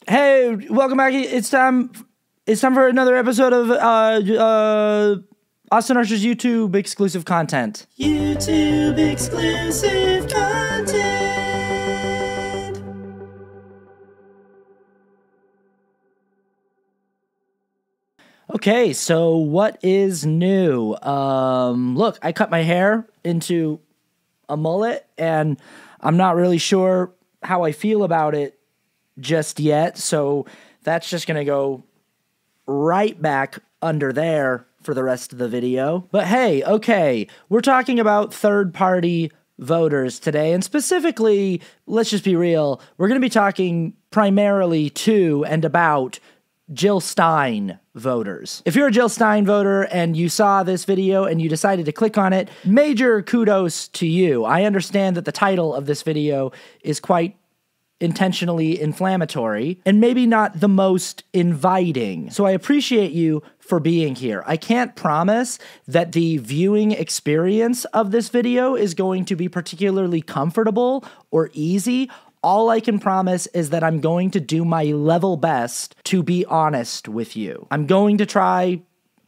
Hey, welcome back. It's time for another episode of Austin Archer's YouTube exclusive content. YouTube exclusive content. Okay, so what is new? Look, I cut my hair into a mullet, and I'm not really sure how I feel about it just yet, so that's just gonna go right back under there for the rest of the video. But hey, okay, we're talking about third-party voters today, and specifically, let's just be real, we're gonna be talking primarily to and about Jill Stein voters. If you're a Jill Stein voter and you saw this video and you decided to click on it, major kudos to you. I understand that the title of this video is quite intentionally inflammatory and maybe not the most inviting. So I appreciate you for being here. I can't promise that the viewing experience of this video is going to be particularly comfortable or easy. All I can promise is that I'm going to do my level best to be honest with you. I'm going to try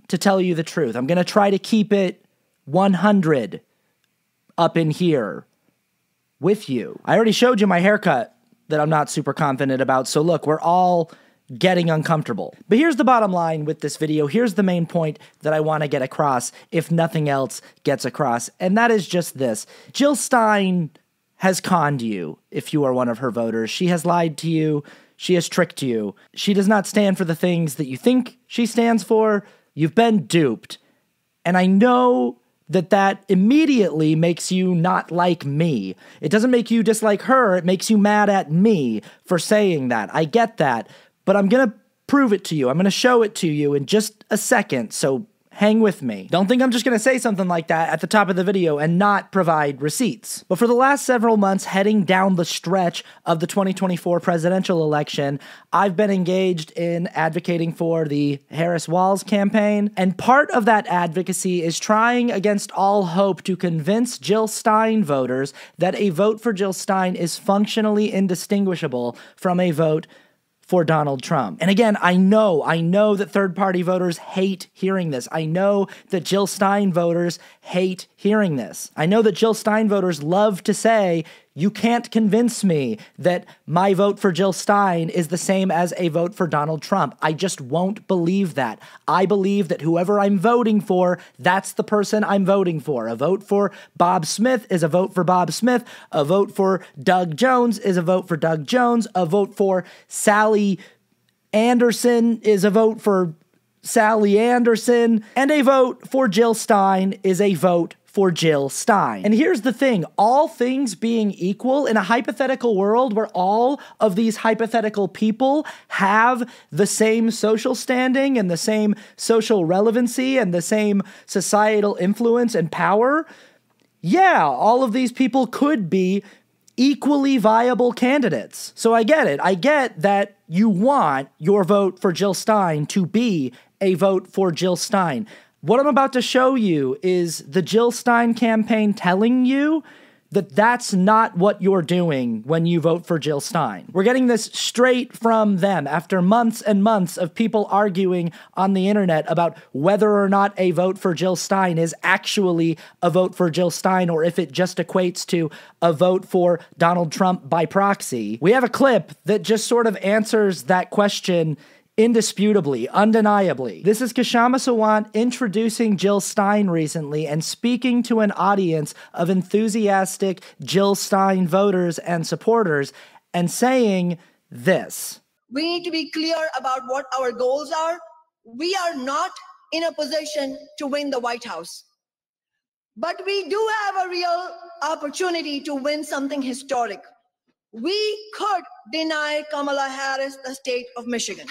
to tell you the truth. I'm going to try to keep it 100 up in here with you. I already showed you my haircut that I'm not super confident about. So look, we're all getting uncomfortable. But here's the bottom line with this video. Here's the main point that I want to get across if nothing else gets across. And that is just this. Jill Stein has conned you if you are one of her voters. She has lied to you. She has tricked you. She does not stand for the things that you think she stands for. You've been duped. And I know that that immediately makes you not like me. It doesn't make you dislike her. It makes you mad at me for saying that. I get that. But I'm going to prove it to you. I'm going to show it to you in just a second. So hang with me. Don't think I'm just going to say something like that at the top of the video and not provide receipts. But for the last several months, heading down the stretch of the 2024 presidential election, I've been engaged in advocating for the Harris Walls campaign. And part of that advocacy is trying against all hope to convince Jill Stein voters that a vote for Jill Stein is functionally indistinguishable from a vote for Donald Trump. And again, I know that third-party voters hate hearing this. I know that Jill Stein voters hate hearing this. I know that Jill Stein voters love to say, you can't convince me that my vote for Jill Stein is the same as a vote for Donald Trump. I just won't believe that. I believe that whoever I'm voting for, that's the person I'm voting for. A vote for Bob Smith is a vote for Bob Smith. A vote for Doug Jones is a vote for Doug Jones. A vote for Sally Anderson is a vote for Sally Anderson. And a vote for Jill Stein is a vote for Jill Stein. And here's the thing, all things being equal, in a hypothetical world where all of these hypothetical people have the same social standing and the same social relevancy and the same societal influence and power, yeah, all of these people could be equally viable candidates. So I get it. I get that you want your vote for Jill Stein to be a vote for Jill Stein. What I'm about to show you is the Jill Stein campaign telling you that that's not what you're doing when you vote for Jill Stein. We're getting this straight from them after months and months of people arguing on the internet about whether or not a vote for Jill Stein is actually a vote for Jill Stein or if it just equates to a vote for Donald Trump by proxy. We have a clip that just sort of answers that question indisputably, undeniably. This is Kshama Sawant introducing Jill Stein recently and speaking to an audience of enthusiastic Jill Stein voters and supporters and saying this. We need to be clear about what our goals are. We are not in a position to win the White House, but we do have a real opportunity to win something historic. We could deny Kamala Harris the state of Michigan.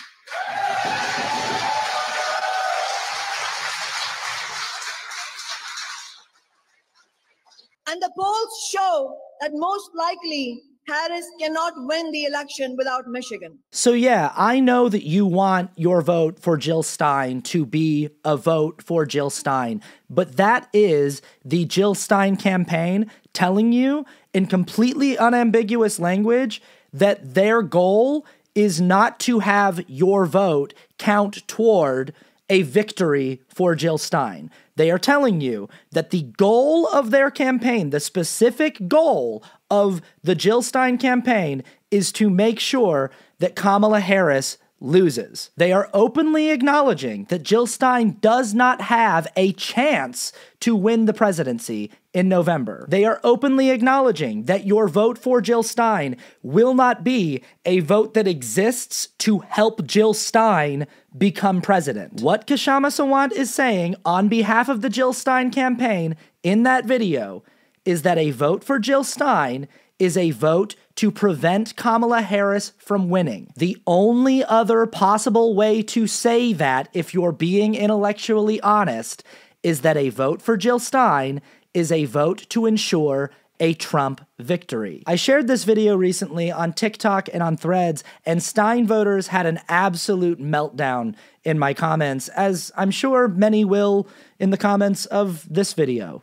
And the polls show that most likely Harris cannot win the election without Michigan. So yeah, I know that you want your vote for Jill Stein to be a vote for Jill Stein, but that is the Jill Stein campaign telling you in completely unambiguous language that their goal is not to have your vote count toward a victory for Jill Stein. They are telling you that the goal of their campaign, the specific goal of the Jill Stein campaign, is to make sure that Kamala Harris loses. They are openly acknowledging that Jill Stein does not have a chance to win the presidency in November. They are openly acknowledging that your vote for Jill Stein will not be a vote that exists to help Jill Stein become president. What Kshama Sawant is saying on behalf of the Jill Stein campaign in that video is that a vote for Jill Stein is a vote to prevent Kamala Harris from winning. The only other possible way to say that, if you're being intellectually honest, is that a vote for Jill Stein is a vote to ensure a Trump victory. I shared this video recently on TikTok and on Threads, and Stein voters had an absolute meltdown in my comments, as I'm sure many will in the comments of this video.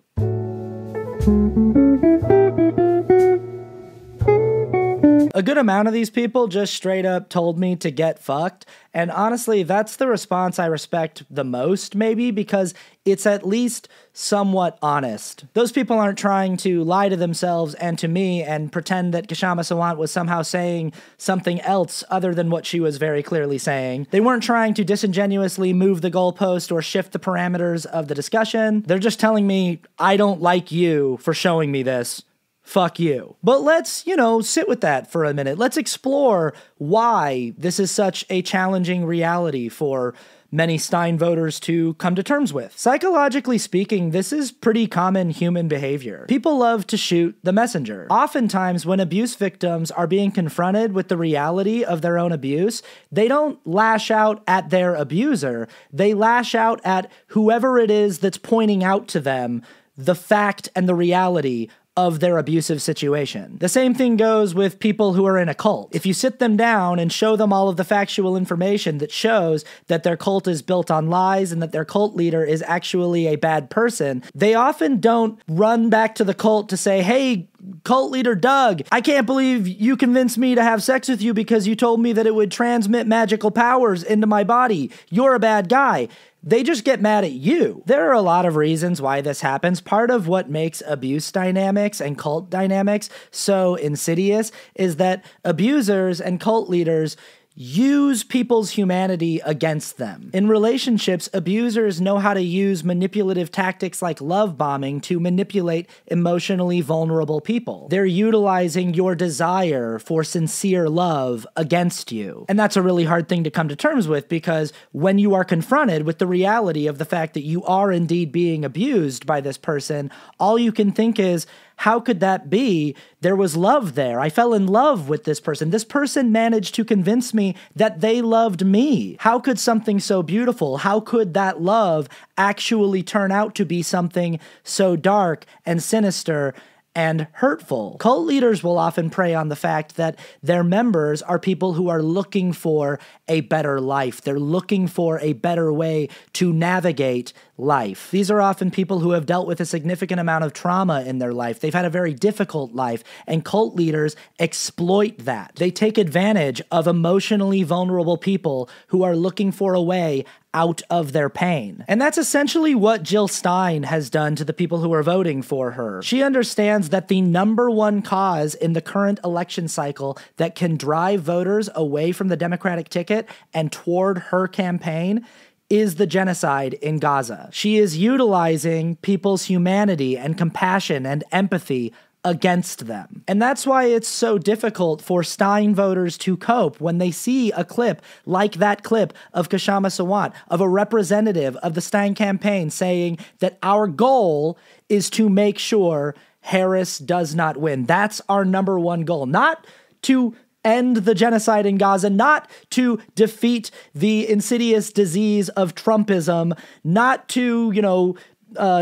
A good amount of these people just straight up told me to get fucked, and honestly, that's the response I respect the most, maybe, because it's at least somewhat honest. Those people aren't trying to lie to themselves and to me and pretend that Kshama Sawant was somehow saying something else other than what she was very clearly saying. They weren't trying to disingenuously move the goalpost or shift the parameters of the discussion. They're just telling me, I don't like you for showing me this. Fuck you. But let's, sit with that for a minute. Let's explore why this is such a challenging reality for many Stein voters to come to terms with. Psychologically speaking, this is pretty common human behavior. People love to shoot the messenger. Oftentimes, when abuse victims are being confronted with the reality of their own abuse, they don't lash out at their abuser. They lash out at whoever it is that's pointing out to them the fact and the reality of their abusive situation. The same thing goes with people who are in a cult. If you sit them down and show them all of the factual information that shows that their cult is built on lies and that their cult leader is actually a bad person, they often don't run back to the cult to say, hey, cult leader Doug, I can't believe you convinced me to have sex with you because you told me that it would transmit magical powers into my body. You're a bad guy. They just get mad at you. There are a lot of reasons why this happens. Part of what makes abuse dynamics and cult dynamics so insidious is that abusers and cult leaders use people's humanity against them. In relationships, abusers know how to use manipulative tactics like love bombing to manipulate emotionally vulnerable people. They're utilizing your desire for sincere love against you. And that's a really hard thing to come to terms with, because when you are confronted with the reality of the fact that you are indeed being abused by this person, all you can think is, how could that be? There was love there. I fell in love with this person. This person managed to convince me that they loved me. How could something so beautiful, how could that love actually turn out to be something so dark and sinister and hurtful? Cult leaders will often prey on the fact that their members are people who are looking for a better life. They're looking for a better way to navigate life. These are often people who have dealt with a significant amount of trauma in their life. They've had a very difficult life, and cult leaders exploit that. They take advantage of emotionally vulnerable people who are looking for a way out of their pain. And that's essentially what Jill Stein has done to the people who are voting for her. She understands that the number one cause in the current election cycle that can drive voters away from the Democratic ticket and toward her campaign is the genocide in Gaza. She is utilizing people's humanity and compassion and empathy against them. And that's why it's so difficult for Stein voters to cope when they see a clip like that clip of Kshama Sawant, of a representative of the Stein campaign saying that our goal is to make sure Harris does not win. That's our number one goal. Not to end the genocide in Gaza, not to defeat the insidious disease of Trumpism, not to,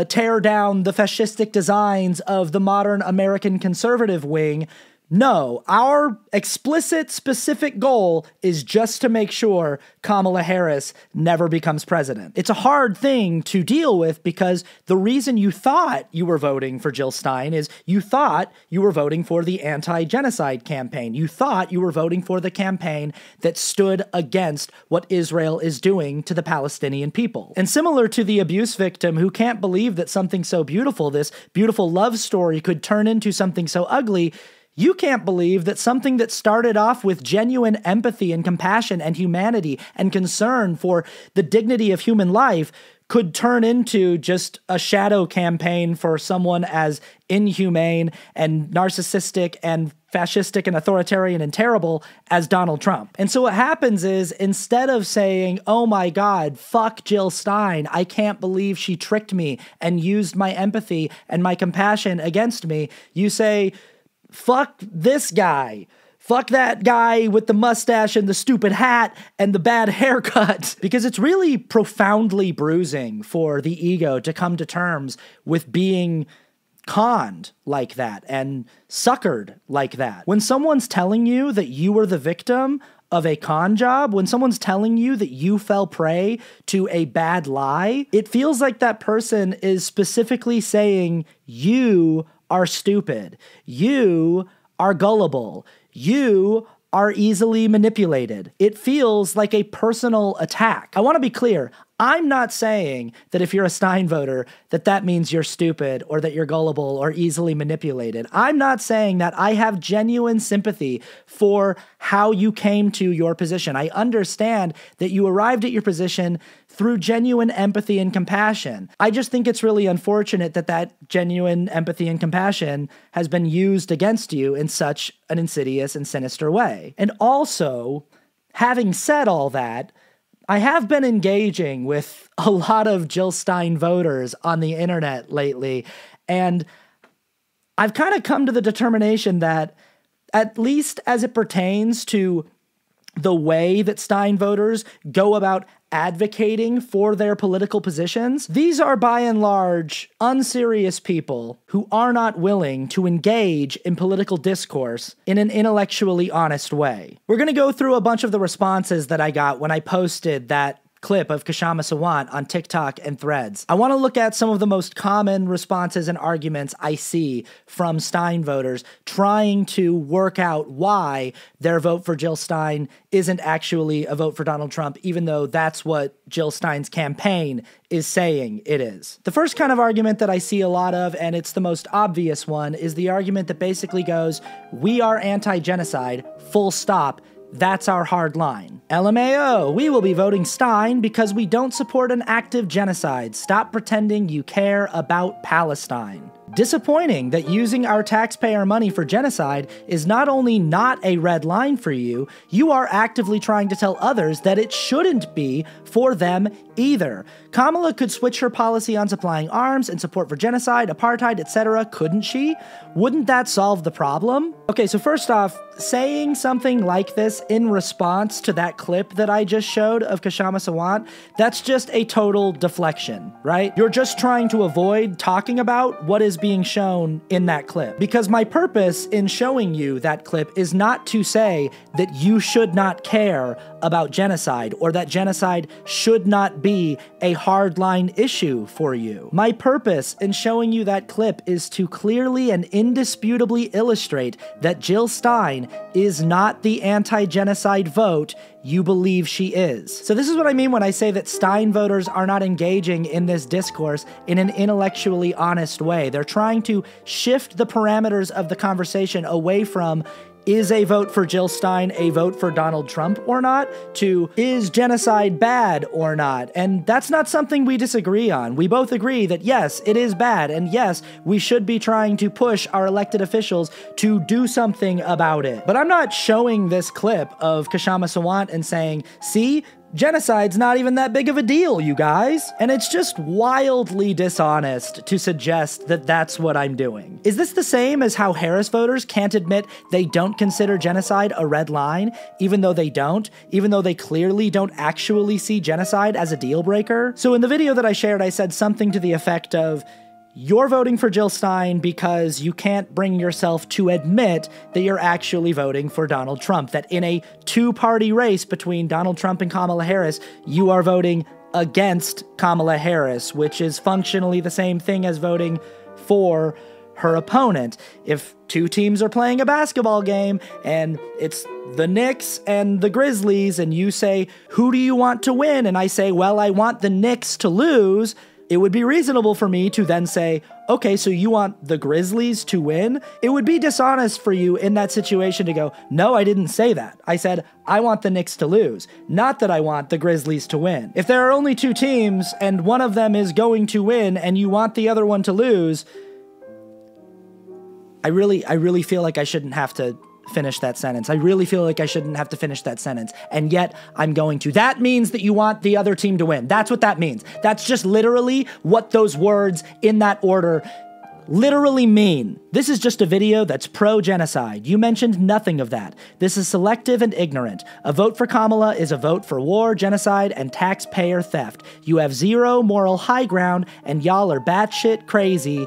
tear down the fascistic designs of the modern American conservative wing. No, our explicit, specific goal is just to make sure Kamala Harris never becomes president. It's a hard thing to deal with because the reason you thought you were voting for Jill Stein is you thought you were voting for the anti-genocide campaign. You thought you were voting for the campaign that stood against what Israel is doing to the Palestinian people. And similar to the abuse victim who can't believe that something so beautiful, this beautiful love story, could turn into something so ugly, you can't believe that something that started off with genuine empathy and compassion and humanity and concern for the dignity of human life could turn into just a shadow campaign for someone as inhumane and narcissistic and fascistic and authoritarian and terrible as Donald Trump. And so what happens is, instead of saying, oh my God, fuck Jill Stein, I can't believe she tricked me and used my empathy and my compassion against me, you say, fuck this guy. Fuck that guy with the mustache and the stupid hat and the bad haircut. Because it's really profoundly bruising for the ego to come to terms with being conned like that and suckered like that. When someone's telling you that you were the victim of a con job, when someone's telling you that you fell prey to a bad lie, it feels like that person is specifically saying you are stupid. You are gullible. You are easily manipulated. It feels like a personal attack. I want to be clear. I'm not saying that if you're a Stein voter, that means you're stupid or that you're gullible or easily manipulated. I'm not saying that. I have genuine sympathy for how you came to your position. I understand that you arrived at your position through genuine empathy and compassion. I just think it's really unfortunate that that genuine empathy and compassion has been used against you in such an insidious and sinister way. And also, having said all that, I have been engaging with a lot of Jill Stein voters on the internet lately, and I've kind of come to the determination that, at least as it pertains to the way that Stein voters go about advocating for their political positions, these are by and large unserious people who are not willing to engage in political discourse in an intellectually honest way. We're going to go through a bunch of the responses that I got when I posted that clip of Kshama Sawant on TikTok and Threads. I want to look at some of the most common responses and arguments I see from Stein voters trying to work out why their vote for Jill Stein isn't actually a vote for Donald Trump, even though that's what Jill Stein's campaign is saying it is. The first kind of argument that I see a lot of, and it's the most obvious one, is the argument that basically goes, we are anti-genocide, full stop. That's our hard line. LMAO, we will be voting Stein because we don't support an active genocide. Stop pretending you care about Palestine. Disappointing that using our taxpayer money for genocide is not only not a red line for you, you are actively trying to tell others that it shouldn't be for them either. Kamala could switch her policy on supplying arms and support for genocide, apartheid, etc., couldn't she? Wouldn't that solve the problem? Okay, so first off, saying something like this in response to that clip that I just showed of Kshama Sawant, that's just a total deflection, right? You're just trying to avoid talking about what is being shown in that clip. Because my purpose in showing you that clip is not to say that you should not care about genocide or that genocide should not be a hardline issue for you. My purpose in showing you that clip is to clearly and indisputably illustrate that Jill Stein is not the anti-genocide vote you believe she is. So this is what I mean when I say that Stein voters are not engaging in this discourse in an intellectually honest way. They're trying to shift the parameters of the conversation away from, is a vote for Jill Stein a vote for Donald Trump or not, to is genocide bad or not? And that's not something we disagree on. We both agree that yes, it is bad, and yes, we should be trying to push our elected officials to do something about it. But I'm not showing this clip of Kshama Sawant and saying, see, genocide's not even that big of a deal, you guys. And it's just wildly dishonest to suggest that that's what I'm doing. Is this the same as how Harris voters can't admit they don't consider genocide a red line, even though they don't, even though they clearly don't actually see genocide as a deal breaker? So in the video that I shared, I said something to the effect of, you're voting for Jill Stein because you can't bring yourself to admit that you're actually voting for Donald Trump, that in a two-party race between Donald Trump and Kamala Harris, you are voting against Kamala Harris, which is functionally the same thing as voting for her opponent. If two teams are playing a basketball game and it's the Knicks and the Grizzlies, and you say, who do you want to win? And I say, well, I want the Knicks to lose. It would be reasonable for me to then say, okay, so you want the Grizzlies to win? It would be dishonest for you in that situation to go, no, I didn't say that. I said, I want the Knicks to lose, not that I want the Grizzlies to win. If there are only two teams and one of them is going to win and you want the other one to lose, I really feel like I shouldn't have to finish that sentence. I really feel like I shouldn't have to finish that sentence. And yet I'm going to. That means that you want the other team to win. That's what that means. That's just literally what those words in that order literally mean. This is just a video that's pro-genocide. You mentioned nothing of that. This is selective and ignorant. A vote for Kamala is a vote for war, genocide, and taxpayer theft. You have zero moral high ground, and y'all are batshit crazy.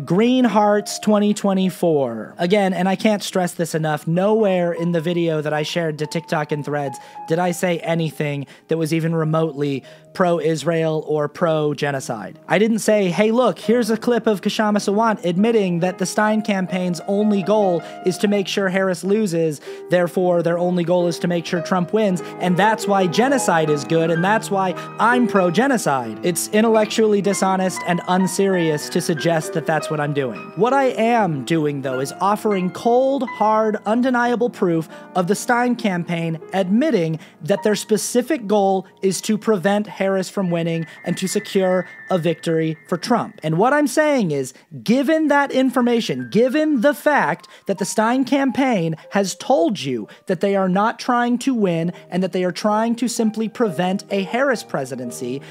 Green Hearts 2024. Again, and I can't stress this enough, nowhere in the video that I shared to TikTok and Threads did I say anything that was even remotely pro-Israel or pro-genocide. I didn't say, hey look, here's a clip of Kshama Sawant admitting that the Stein campaign's only goal is to make sure Harris loses, therefore their only goal is to make sure Trump wins, and that's why genocide is good, and that's why I'm pro-genocide. It's intellectually dishonest and unserious to suggest that that's what I'm doing. What I am doing, though, is offering cold, hard, undeniable proof of the Stein campaign admitting that their specific goal is to prevent Harris from winning and to secure a victory for Trump. And what I'm saying is, given that information, given the fact that the Stein campaign has told you that they are not trying to win and that they are trying to simply prevent a Harris presidency,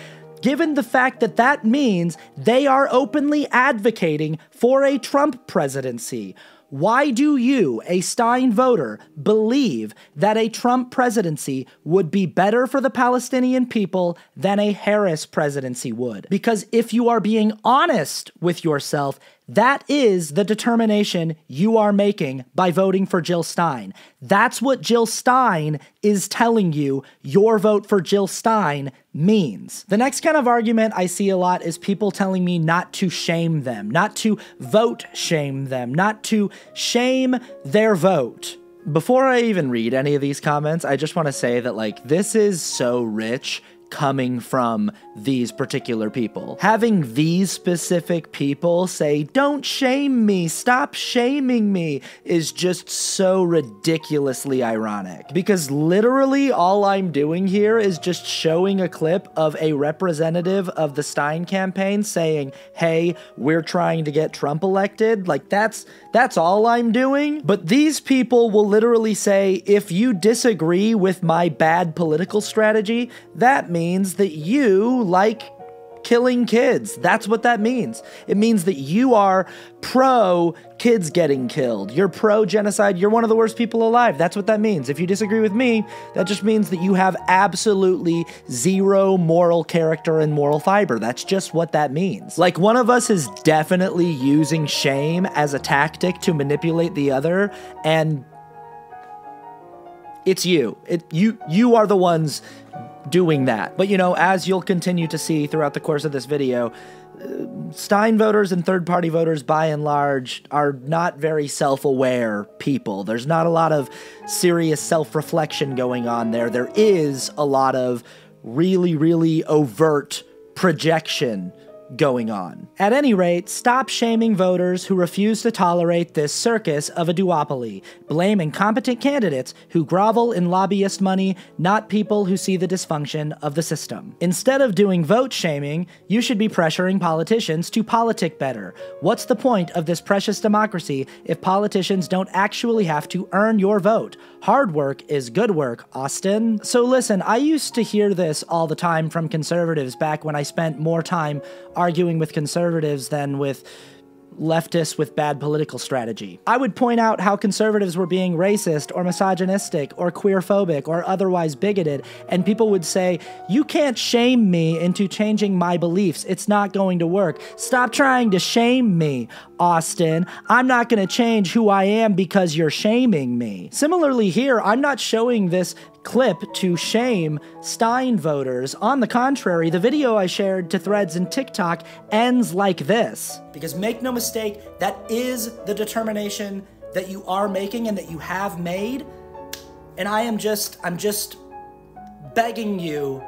given the fact that that means they are openly advocating for a Trump presidency, why do you, a Stein voter, believe that a Trump presidency would be better for the Palestinian people than a Harris presidency would? Because if you are being honest with yourself, that is the determination you are making by voting for Jill Stein. That's what Jill Stein is telling you your vote for Jill Stein means. The next kind of argument I see a lot is people telling me not to shame them, not to vote shame them, not to shame their vote. Before I even read any of these comments, I just want to say that, like, this is so rich coming from these particular people. Having these specific people say, don't shame me, stop shaming me, is just so ridiculously ironic. Because literally all I'm doing here is just showing a clip of a representative of the Stein campaign saying, hey, we're trying to get Trump elected. Like, that's all I'm doing. But these people will literally say, if you disagree with my bad political strategy, that means that you like killing kids. That's what that means. It means that you are pro kids getting killed. You're pro genocide. You're one of the worst people alive. That's what that means. If you disagree with me, that just means that you have absolutely zero moral character and moral fiber. That's just what that means. Like, one of us is definitely using shame as a tactic to manipulate the other, and it's you. You are the ones doing that. But, you know, as you'll continue to see throughout the course of this video, Stein voters and third-party voters, by and large, are not very self-aware people. There's not a lot of serious self-reflection going on there. There is a lot of really, really overt projection going on. At any rate, stop shaming voters who refuse to tolerate this circus of a duopoly. Blame incompetent candidates who grovel in lobbyist money, not people who see the dysfunction of the system. Instead of doing vote shaming, you should be pressuring politicians to politic better. What's the point of this precious democracy if politicians don't actually have to earn your vote? Hard work is good work, Austin. So listen, I used to hear this all the time from conservatives back when I spent more time arguing with conservatives than with leftists with bad political strategy. I would point out how conservatives were being racist or misogynistic or queerphobic or otherwise bigoted, and people would say, you can't shame me into changing my beliefs. It's not going to work. Stop trying to shame me, Austin. I'm not going to change who I am because you're shaming me. Similarly here, I'm not showing this clip to shame Stein voters. On the contrary, the video I shared to Threads and TikTok ends like this. Because make no mistake, that is the determination that you are making and that you have made. And I'm just begging you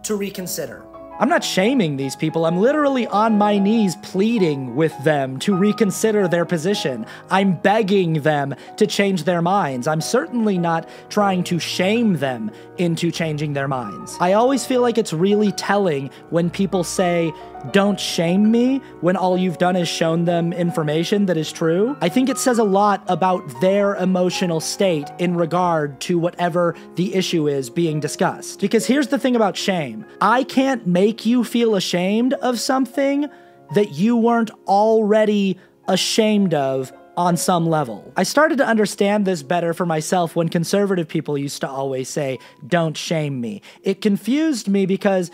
to reconsider. I'm not shaming these people. I'm literally on my knees pleading with them to reconsider their position. I'm begging them to change their minds. I'm certainly not trying to shame them into changing their minds. I always feel like it's really telling when people say, don't shame me, when all you've done is shown them information that is true. I think it says a lot about their emotional state in regard to whatever the issue is being discussed. Because here's the thing about shame. I can't make you feel ashamed of something that you weren't already ashamed of on some level. I started to understand this better for myself when conservative people used to always say, don't shame me. It confused me because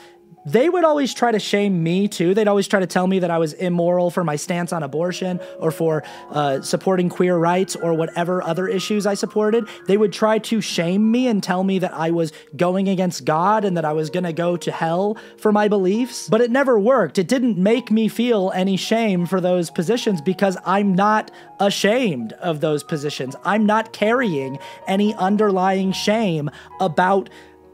they would always try to shame me too. They'd always try to tell me that I was immoral for my stance on abortion or for supporting queer rights or whatever other issues I supported. They would try to shame me and tell me that I was going against God and that I was gonna go to hell for my beliefs. But it never worked. It didn't make me feel any shame for those positions because I'm not ashamed of those positions. I'm not carrying any underlying shame about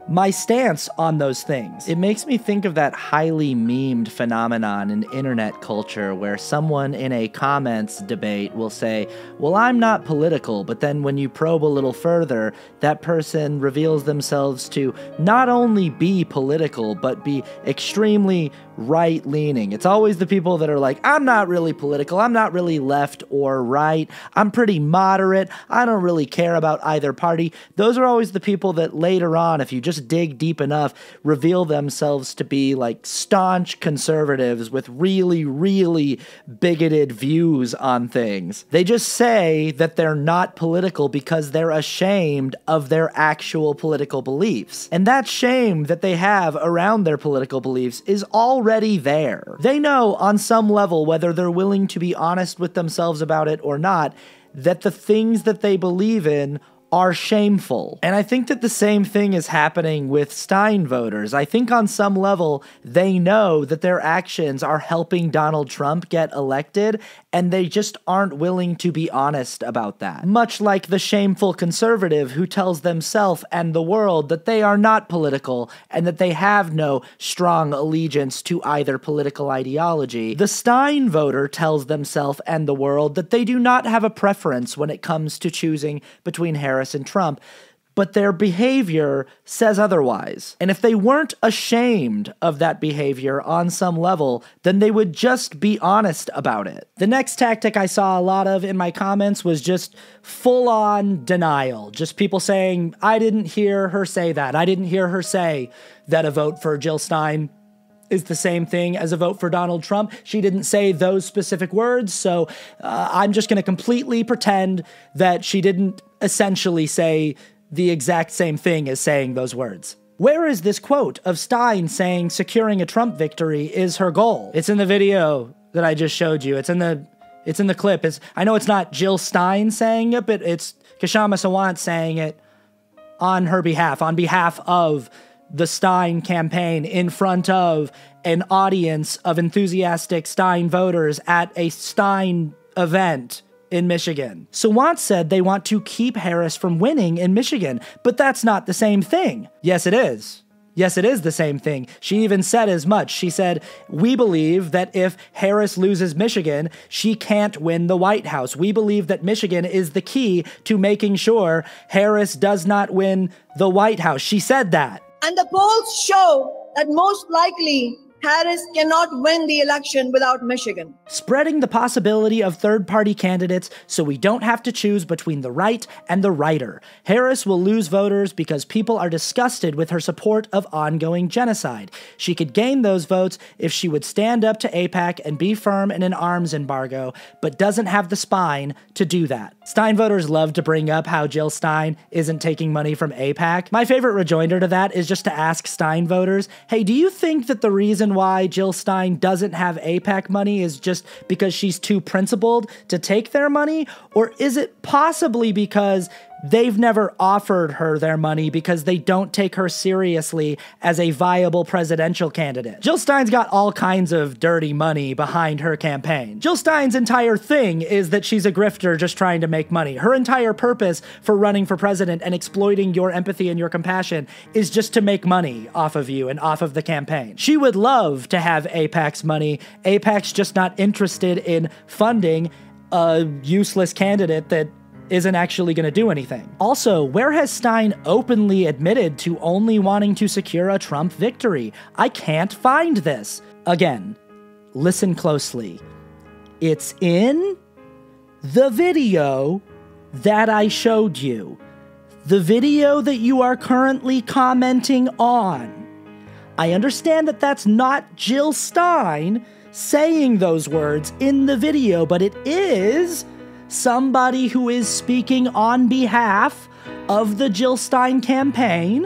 my stance on those things. It makes me think of that highly memed phenomenon in internet culture where someone in a comments debate will say, well, I'm not political, but then when you probe a little further, that person reveals themselves to not only be political, but be extremely right-leaning. It's always the people that are like, I'm not really political, I'm not really left or right, I'm pretty moderate, I don't really care about either party. Those are always the people that later on, if you just dig deep enough, reveal themselves to be like staunch conservatives with really, really bigoted views on things. They just say that they're not political because they're ashamed of their actual political beliefs. And that shame that they have around their political beliefs is already there. They know on some level, whether they're willing to be honest with themselves about it or not, that the things that they believe in are shameful. And I think that the same thing is happening with Stein voters. I think on some level, they know that their actions are helping Donald Trump get elected, and they just aren't willing to be honest about that. Much like the shameful conservative who tells themselves and the world that they are not political and that they have no strong allegiance to either political ideology, the Stein voter tells themselves and the world that they do not have a preference when it comes to choosing between Harris and Trump, but their behavior says otherwise. And if they weren't ashamed of that behavior on some level, then they would just be honest about it. The next tactic I saw a lot of in my comments was just full-on denial. Just people saying, I didn't hear her say that. I didn't hear her say that a vote for Jill Stein is the same thing as a vote for Donald Trump. She didn't say those specific words, so I'm just going to completely pretend that she didn't essentially say the exact same thing as saying those words. Where is this quote of Stein saying securing a Trump victory is her goal? It's in the video that I just showed you. It's in the clip. I know it's not Jill Stein saying it, but it's Kshama Sawant saying it on her behalf, on behalf of the Stein campaign in front of an audience of enthusiastic Stein voters at a Stein event in Michigan. Sawant said they want to keep Harris from winning in Michigan, but that's not the same thing. Yes, it is. Yes, it is the same thing. She even said as much. She said, we believe that if Harris loses Michigan, she can't win the White House. We believe that Michigan is the key to making sure Harris does not win the White House. She said that. And the polls show that most likely Harris cannot win the election without Michigan. Spreading the possibility of third-party candidates so we don't have to choose between the right and the righter. Harris will lose voters because people are disgusted with her support of ongoing genocide. She could gain those votes if she would stand up to AIPAC and be firm in an arms embargo, but doesn't have the spine to do that. Stein voters love to bring up how Jill Stein isn't taking money from AIPAC. My favorite rejoinder to that is just to ask Stein voters, hey, do you think that the reason why Jill Stein doesn't have AIPAC money is just because she's too principled to take their money? Or is it possibly because they've never offered her their money because they don't take her seriously as a viable presidential candidate? Jill Stein's got all kinds of dirty money behind her campaign. Jill Stein's entire thing is that she's a grifter just trying to make money. Her entire purpose for running for president and exploiting your empathy and your compassion is just to make money off of you and off of the campaign. She would love to have AIPAC's money. AIPAC's just not interested in funding a useless candidate that isn't actually going to do anything. Also, where has Stein openly admitted to only wanting to secure a Trump victory? I can't find this. Again, listen closely. It's in the video that I showed you. The video that you are currently commenting on. I understand that that's not Jill Stein saying those words in the video, but it is somebody who is speaking on behalf of the Jill Stein campaign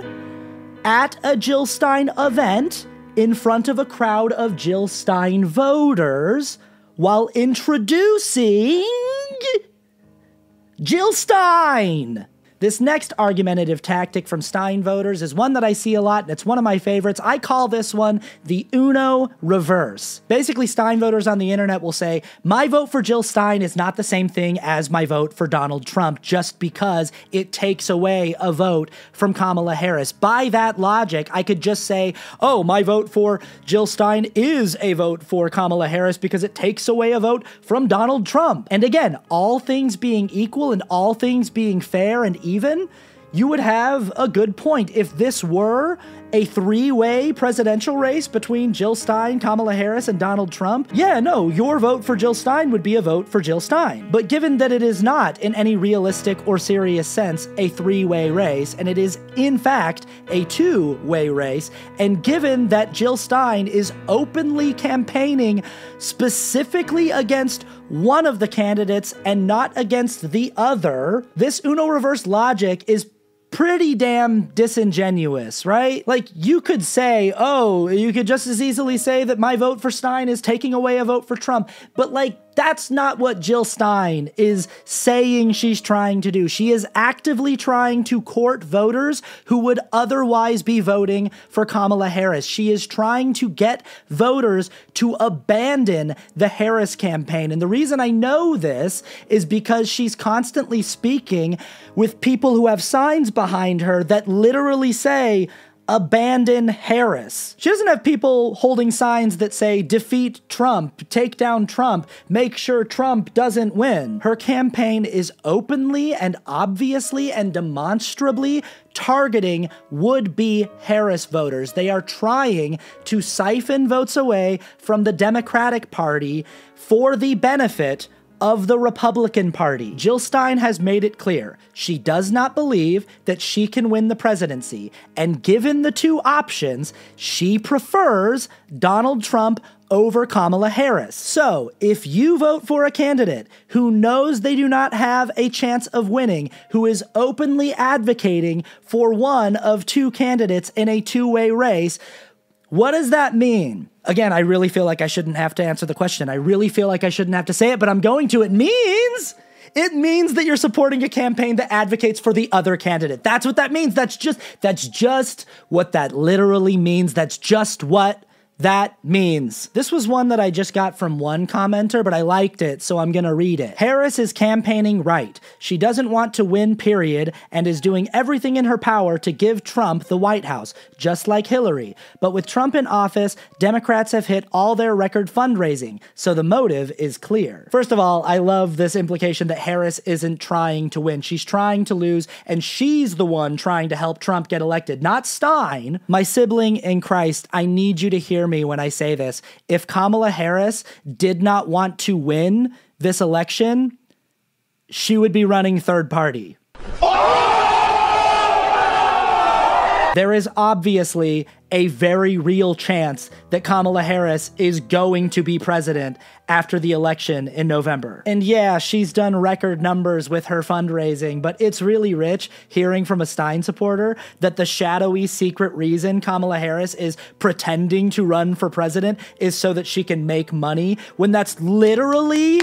at a Jill Stein event in front of a crowd of Jill Stein voters while introducing Jill Stein. This next argumentative tactic from Stein voters is one that I see a lot, and it's one of my favorites. I call this one the Uno reverse. Basically, Stein voters on the internet will say, my vote for Jill Stein is not the same thing as my vote for Donald Trump just because it takes away a vote from Kamala Harris. By that logic, I could just say, oh, my vote for Jill Stein is a vote for Kamala Harris because it takes away a vote from Donald Trump. And again, all things being equal and all things being fair and even, you would have a good point. If this were a three-way presidential race between Jill Stein, Kamala Harris, and Donald Trump, yeah, no, your vote for Jill Stein would be a vote for Jill Stein. But given that it is not, in any realistic or serious sense, a three-way race, and it is, in fact, a two-way race, and given that Jill Stein is openly campaigning specifically against one of the candidates and not against the other, this Uno reverse logic is pretty damn disingenuous, right? Like, you could say, oh, you could just as easily say that my vote for Stein is taking away a vote for Trump, but like, that's not what Jill Stein is saying she's trying to do. She is actively trying to court voters who would otherwise be voting for Kamala Harris. She is trying to get voters to abandon the Harris campaign. And the reason I know this is because she's constantly speaking with people who have signs behind her that literally say, abandon Harris. She doesn't have people holding signs that say, defeat Trump, take down Trump, make sure Trump doesn't win. Her campaign is openly and obviously and demonstrably targeting would-be Harris voters. They are trying to siphon votes away from the Democratic Party for the benefit of the Republican Party. Jill Stein has made it clear she does not believe that she can win the presidency, and given the two options, she prefers Donald Trump over Kamala Harris. So, if you vote for a candidate who knows they do not have a chance of winning, who is openly advocating for one of two candidates in a two-way race, what does that mean? Again, I really feel like I shouldn't have to answer the question. I really feel like I shouldn't have to say it, but I'm going to. It means that you're supporting a campaign that advocates for the other candidate. That's what that means. That's just what that literally means. That's just what that means. This was one that I just got from one commenter, but I liked it, so I'm gonna read it. Harris is campaigning right. She doesn't want to win, period, and is doing everything in her power to give Trump the White House, just like Hillary. But with Trump in office, Democrats have hit all their record fundraising, so the motive is clear. First of all, I love this implication that Harris isn't trying to win. She's trying to lose, and she's the one trying to help Trump get elected, not Stein. My sibling in Christ, I need you to hear me when I say this. If Kamala Harris did not want to win this election, she would be running third party. There is obviously a very real chance that Kamala Harris is going to be president after the election in November. And yeah, she's done record numbers with her fundraising, but it's really rich hearing from a Stein supporter that the shadowy secret reason Kamala Harris is pretending to run for president is so that she can make money, when that's literally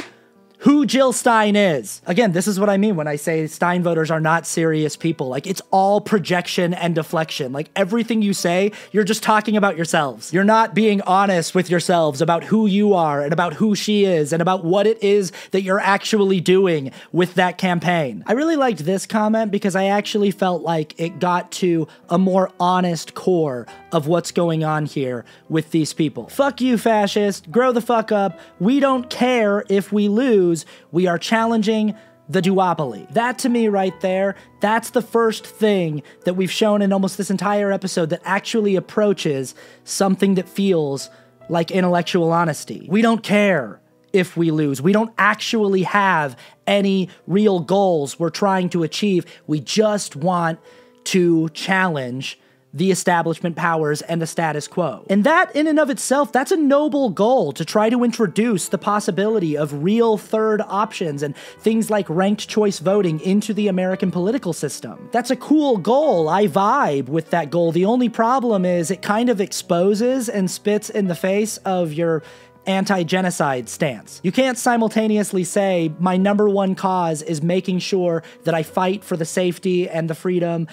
who Jill Stein is. Again, this is what I mean when I say Stein voters are not serious people. Like, it's all projection and deflection. Like, everything you say, you're just talking about yourselves. You're not being honest with yourselves about who you are and about who she is and about what it is that you're actually doing with that campaign. I really liked this comment because I actually felt like it got to a more honest core of what's going on here with these people. Fuck you, fascist. Grow the fuck up. We don't care if we lose. We are challenging the duopoly. That, to me right there, that's the first thing that we've shown in almost this entire episode that actually approaches something that feels like intellectual honesty. We don't care if we lose. We don't actually have any real goals we're trying to achieve. We just want to challenge the establishment powers and the status quo. And that, in and of itself, that's a noble goal, to try to introduce the possibility of real third options and things like ranked choice voting into the American political system. That's a cool goal. I vibe with that goal. The only problem is it kind of exposes and spits in the face of your anti-genocide stance. You can't simultaneously say, my number one cause is making sure that I fight for the safety and the freedom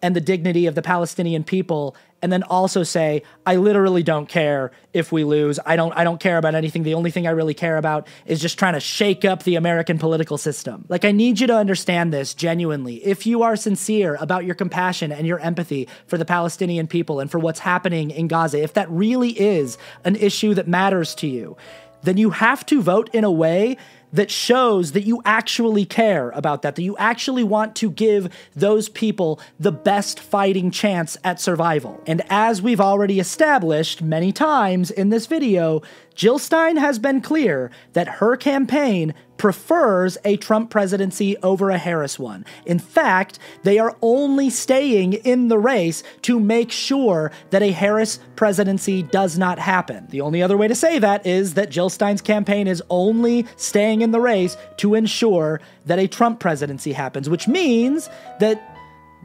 and the dignity of the Palestinian people, and then also say, I literally don't care if we lose. I don't care about anything. The only thing I really care about is just trying to shake up the American political system. Like, I need you to understand this genuinely. If you are sincere about your compassion and your empathy for the Palestinian people and for what's happening in Gaza, if that really is an issue that matters to you, then you have to vote in a way that shows that you actually care about that you actually want to give those people the best fighting chance at survival. And as we've already established many times in this video, Jill Stein has been clear that her campaign prefers a Trump presidency over a Harris one. In fact, they are only staying in the race to make sure that a Harris presidency does not happen. The only other way to say that is that Jill Stein's campaign is only staying in the race to ensure that a Trump presidency happens, which means that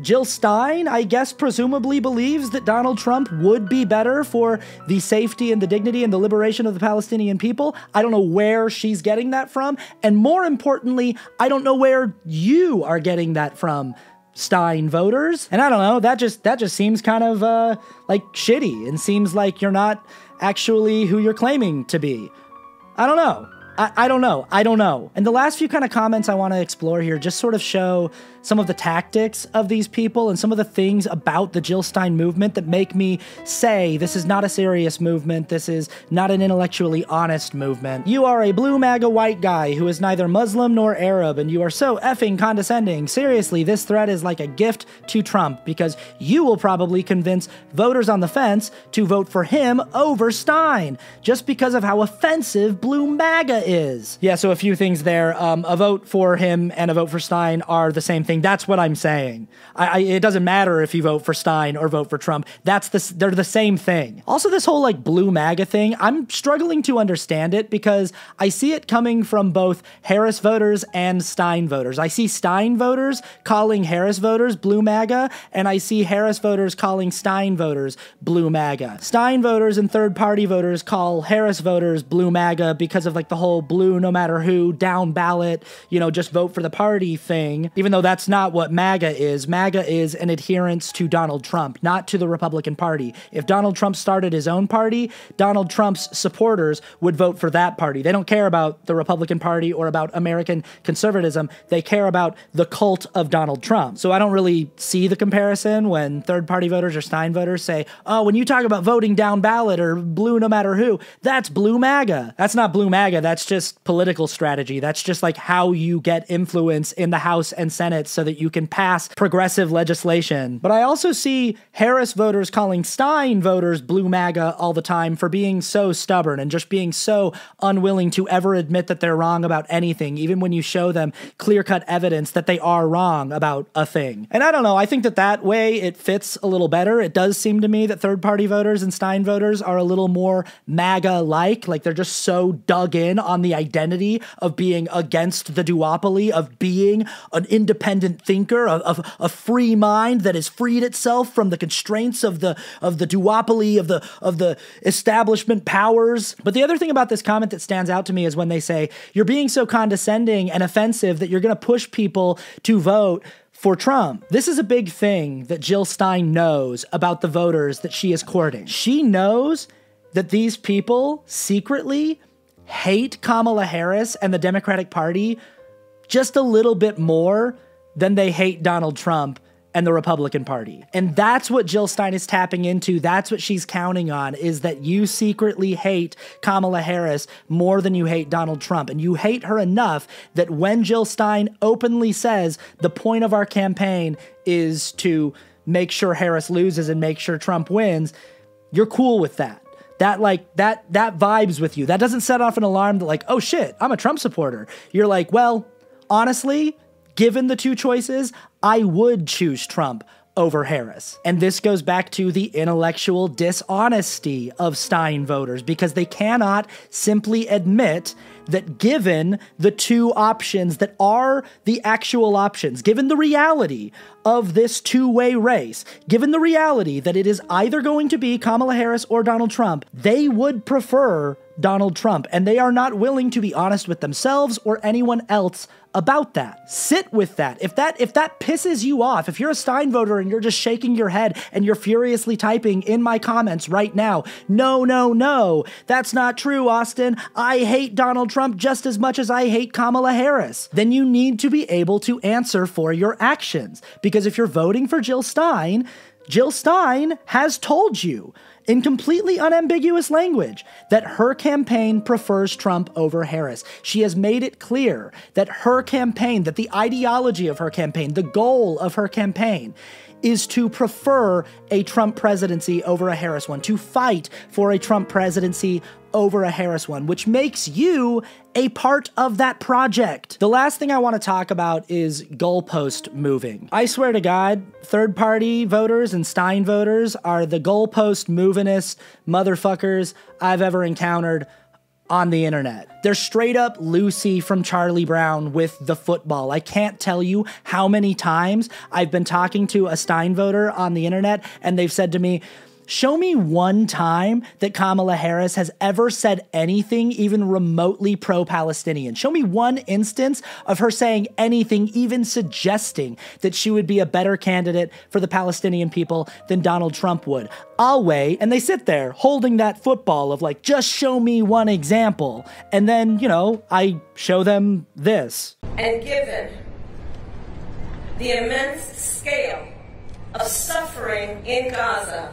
Jill Stein, I guess, presumably believes that Donald Trump would be better for the safety and the dignity and the liberation of the Palestinian people. I don't know where she's getting that from. And more importantly, I don't know where you are getting that from, Stein voters. And I don't know, that just seems kind of like shitty, and seems like you're not actually who you're claiming to be. I don't know. I don't know. And the last few kind of comments I want to explore here just sort of show some of the tactics of these people and some of the things about the Jill Stein movement that make me say this is not a serious movement, this is not an intellectually honest movement. You are a blue MAGA white guy who is neither Muslim nor Arab, and you are so effing condescending. Seriously, this thread is like a gift to Trump, because you will probably convince voters on the fence to vote for him over Stein, just because of how offensive blue MAGA is. Yeah, so a few things there. A vote for him and a vote for Stein are the same thing. That's what I'm saying. It doesn't matter if you vote for Stein or vote for Trump. They're the same thing. Also, this whole like blue MAGA thing, I'm struggling to understand it because I see it coming from both Harris voters and Stein voters. I see Stein voters calling Harris voters blue MAGA, and I see Harris voters calling Stein voters blue MAGA. Stein voters and third-party voters call Harris voters blue MAGA because of like the whole blue no matter who, down ballot, just vote for the party thing, even though that's not what MAGA is. MAGA is an adherence to Donald Trump, not to the Republican Party. If Donald Trump started his own party, Donald Trump's supporters would vote for that party. They don't care about the Republican Party or about American conservatism. They care about the cult of Donald Trump. So I don't really see the comparison when third-party voters or Stein voters say, oh, when you talk about voting down ballot or blue no matter who, that's blue MAGA. That's not blue MAGA. That's that's just political strategy. That's just like how you get influence in the House and Senate so that you can pass progressive legislation. But I also see Harris voters calling Stein voters blue MAGA all the time for being so stubborn and just being so unwilling to ever admit that they're wrong about anything, even when you show them clear-cut evidence that they are wrong about a thing. And I don't know, I think that way it fits a little better. It does seem to me that third-party voters and Stein voters are a little more MAGA-like, like they're just so dug in on the identity of being against the duopoly, of being an independent thinker, of a free mind that has freed itself from the constraints of the duopoly, of the establishment powers. But the other thing about this comment that stands out to me is when they say, you're being so condescending and offensive that you're going to push people to vote for Trump. This is a big thing that Jill Stein knows about the voters that she is courting. She knows that these people secretly hate Kamala Harris and the Democratic Party just a little bit more than they hate Donald Trump and the Republican Party. And that's what Jill Stein is tapping into. That's what she's counting on, is that you secretly hate Kamala Harris more than you hate Donald Trump. And you hate her enough that when Jill Stein openly says the point of our campaign is to make sure Harris loses and make sure Trump wins, you're cool with that. That vibes with you. That doesn't set off an alarm that like, oh shit, I'm a Trump supporter. You're like, well, honestly, given the two choices, I would choose Trump over Harris. And this goes back to the intellectual dishonesty of Stein voters, because they cannot simply admit that given the two options that are the actual options, given the reality of this two-way race, given the reality that it is either going to be Kamala Harris or Donald Trump, they would prefer Donald Trump, and they are not willing to be honest with themselves or anyone else about that. Sit with that. If that pisses you off, if you're a Stein voter and you're just shaking your head and you're furiously typing in my comments right now, no, that's not true, Austin. I hate Donald Trump just as much as I hate Kamala Harris. Then you need to be able to answer for your actions. Because if you're voting for Jill Stein has told you in completely unambiguous language that her campaign prefers Trump over Harris. She has made it clear that her campaign, that the ideology of her campaign, the goal of her campaign is to prefer a Trump presidency over a Harris one, to fight for a Trump presidency over a Harris one, which makes you a part of that project. The last thing I want to talk about is goalpost moving. I swear to God, third-party voters and Stein voters are the goalpost movingest motherfuckers I've ever encountered on the internet. They're straight up Lucy from Charlie Brown with the football. I can't tell you how many times I've been talking to a Stein voter on the internet and they've said to me, show me one time that Kamala Harris has ever said anything even remotely pro-Palestinian. Show me one instance of her saying anything, even suggesting that she would be a better candidate for the Palestinian people than Donald Trump would. I'll wait. And they sit there holding that football of like, just show me one example. And then, I show them this. And given the immense scale of suffering in Gaza,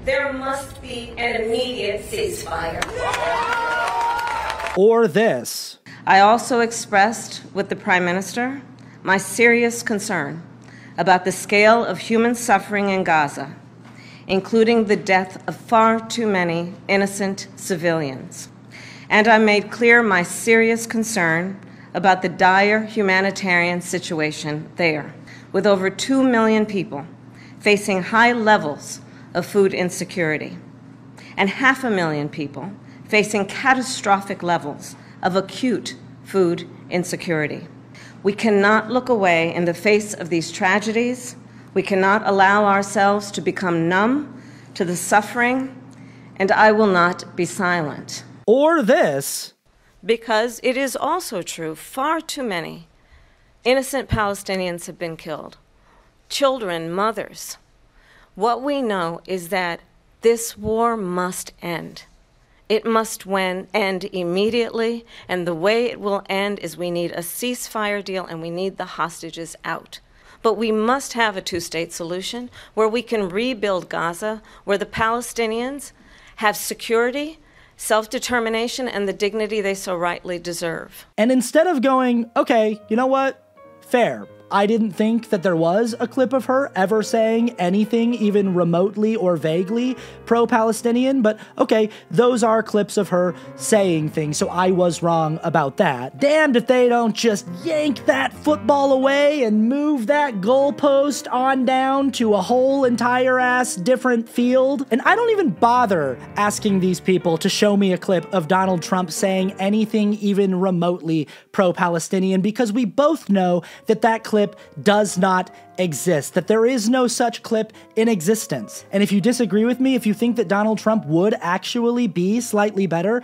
there must be an immediate ceasefire. Or this. I also expressed with the Prime Minister my serious concern about the scale of human suffering in Gaza, including the death of far too many innocent civilians. And I made clear my serious concern about the dire humanitarian situation there, with over 2 million people facing high levels of food insecurity, and 500,000 people facing catastrophic levels of acute food insecurity. We cannot look away in the face of these tragedies. We cannot allow ourselves to become numb to the suffering, and I will not be silent. Or this. Because it is also true, far too many innocent Palestinians have been killed. Children, mothers. What we know is that this war must end. It must end immediately, and the way it will end is we need a ceasefire deal and we need the hostages out. But we must have a two-state solution where we can rebuild Gaza, where the Palestinians have security, self-determination, and the dignity they so rightly deserve. And instead of going, okay, you know what? Fair. I didn't think that there was a clip of her ever saying anything even remotely or vaguely pro-Palestinian, but okay, those are clips of her saying things, so I was wrong about that. Damned if they don't just yank that football away and move that goalpost on down to a whole entire ass different field. And I don't even bother asking these people to show me a clip of Donald Trump saying anything even remotely pro-Palestinian, because we both know that that clip does not exist, that there is no such clip in existence. And if you disagree with me, if you think that Donald Trump would actually be slightly better,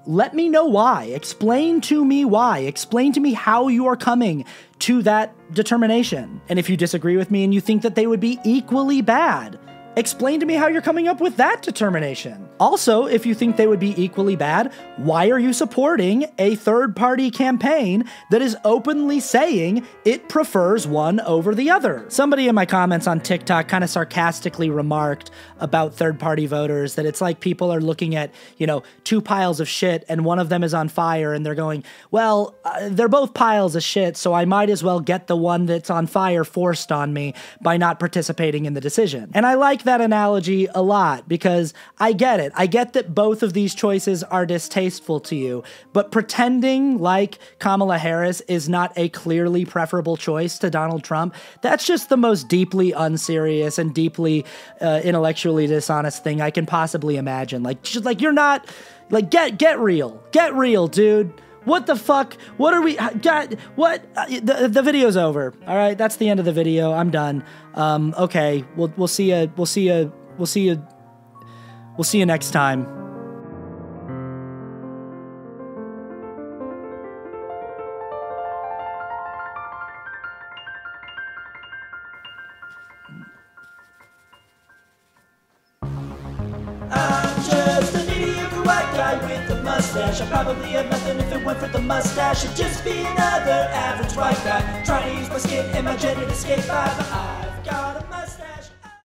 let me know why. Explain to me why. Explain to me how you are coming to that determination. And if you disagree with me and you think that they would be equally bad, explain to me how you're coming up with that determination. Also, if you think they would be equally bad, why are you supporting a third-party campaign that is openly saying it prefers one over the other? Somebody in my comments on TikTok kind of sarcastically remarked about third-party voters that it's like people are looking at, you know, two piles of shit and one of them is on fire and they're going, well, they're both piles of shit, so I might as well get the one that's on fire forced on me by not participating in the decision. And I like that analogy a lot because I get it. I get that both of these choices are distasteful to you, but pretending like Kamala Harris is not a clearly preferable choice to Donald Trump, that's just the most deeply unserious and deeply intellectually dishonest thing I can possibly imagine. Like, just like, you're not, like, get real. Get real, dude. What the fuck? What are we? God, what? The video's over. All right, that's the end of the video. I'm done. Okay, we'll see you. We'll see you. We'll see you. We'll see you next time. Mustache. I probably have nothing if it weren't for the mustache. I'd just be another average white guy trying to use my skin and my gender to escape by the eye.